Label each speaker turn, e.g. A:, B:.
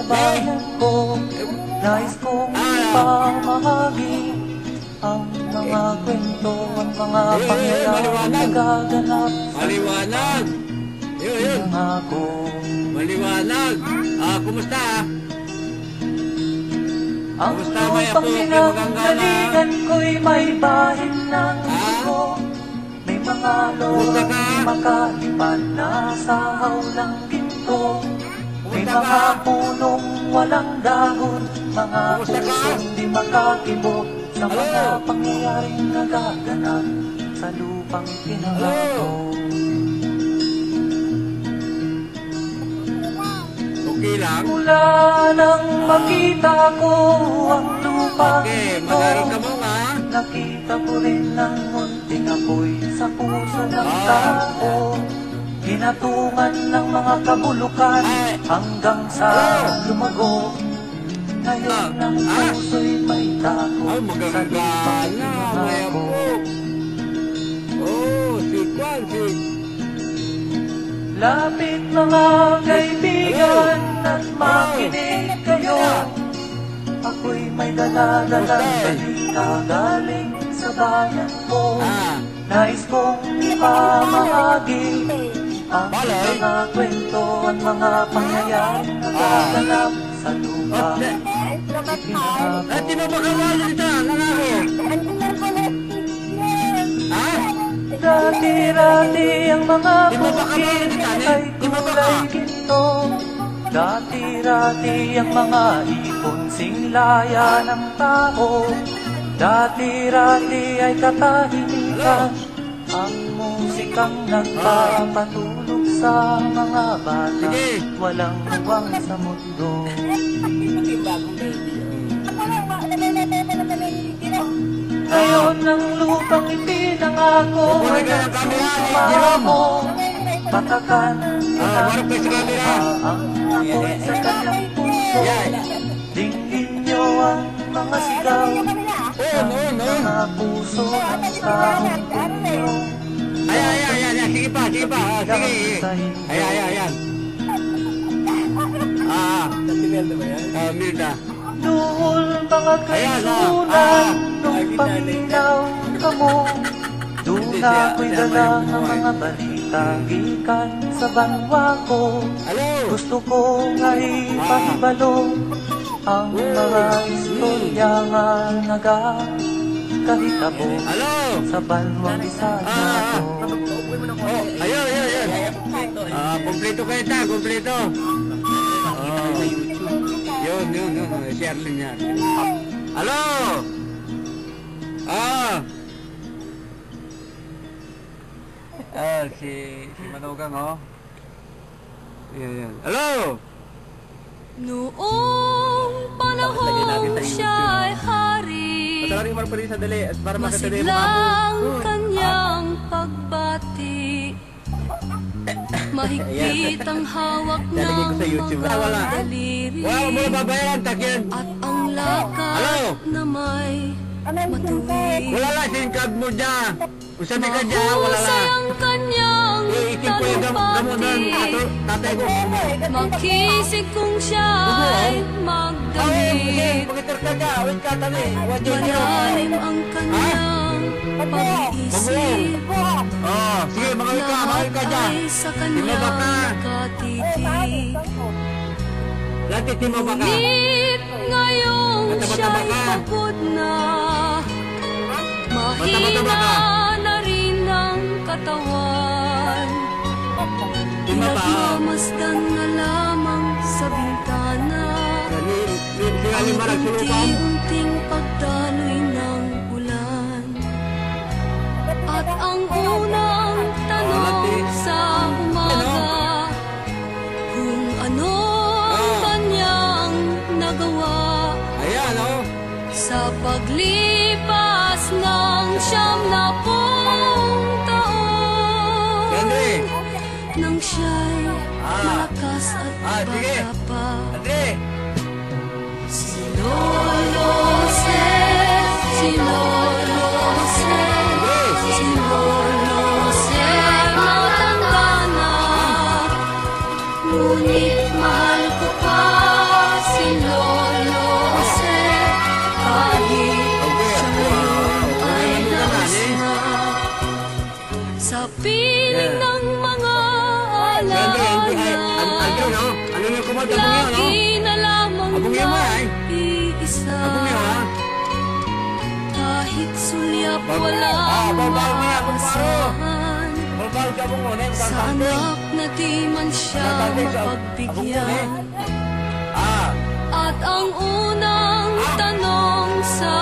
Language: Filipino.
A: bayan ko. Nais kong ipamahagi ang mga kwento at mga pangyayari nagaganap sa
B: Maliwanag! Yun!
A: ako.
B: Maliwanag! Kumusta?
A: Ang lupang pinanggalingan ko'y may bahin ng ito. May mga lorong di makalipad na sahaw ng ginto. May mga punong walang dahon, mga pusong di makakibo sa mga pangyayaring nagaganap sa lupang pinangako.
B: Okay lang?
A: Mula nang makita ko ang lupang ito, nakita ko rin ang munting apoy sa puso ng tao. Hinatungan ng mga kabulukan hanggang sa lumago. Ngayon ang puso'y may takot sa lupang pinangako. Lapit mga kaibigan at makinig kayo. Ako'y may dala-dalang balita galing sa bayan ko. Nais kong ipamahagi ang mga kwento at mga pangyayaring nagaganap sa lupa.
B: Di mo ba kawala dito?
A: Dati-rati ang mga bukid ay kulay ginto. Dati-rati ang mga ipon singlaya ng tao. Dati-rati ay katahimikan ang musikang nagpapatulog sa mga bata. Walang huwang sa mundo. Ngayon ang lupang ipinangako ay nagsumama mo. Patakan ang lupa ang apoy sa kanyang puso. Dinggin niyo ang mga sigaw ng mga puso ng taong punyo.
B: Ayan. Sige pa. Sige. Ayan. Milda.
A: Duhol mga kaisunan nung paminaw ka mo. Doon ako'y dala ng mga balita gikan sa banwa ko. Gusto ko nga ipahibalo ang mga istorya nga nagkahitabo sa banwang Bisaya ko.
B: Ayun. Kompleto kayo ta, kompleto. Yun. Share niya. Hello! Si Manugang, oh. Yan. Hello!
C: Noong panahon siya'y hari, masiglang kanyang pagbati. Mahigpit ang hawak ng mga daliri, at ang lakad na may matuwid.
B: Wala lang, singkag mo dyan. Usabi ka dyan, wala lang.
C: Mahusay ang kanyang talumpati, makisig kung siya'y magdamit. Malalim ang kanyang pag-iisip,
B: sige, makawin ka dyan.
C: ay sa kanyang katitig. Ngunit ngayong siya'y pagod na, mahina na rin ang katawan. Nagmamasdan na lamang sa bintana, ang unti-unting pagdaloy ng ulan. At ang unang tanong sa umaga, kung ano ang kanyang nagawa sa paglipas ng 70 taon, nang siya'y malakas at bata pa. Si Lolo Se, matanda na, ngunit mahal ko pa lagi na lamang
B: Abong yun mo, ay.
C: iisa.
B: Abong yun, ha?
C: Kahit sulyap
B: Bago-
C: walang
B: bago mo yan, kung paro.
C: maasahan.
B: Babaw ka mo muna, yung
C: Sa
B: kantante.
C: anak na di man siya mapagbigyan.
B: Ah,
C: At ang unang tanong sa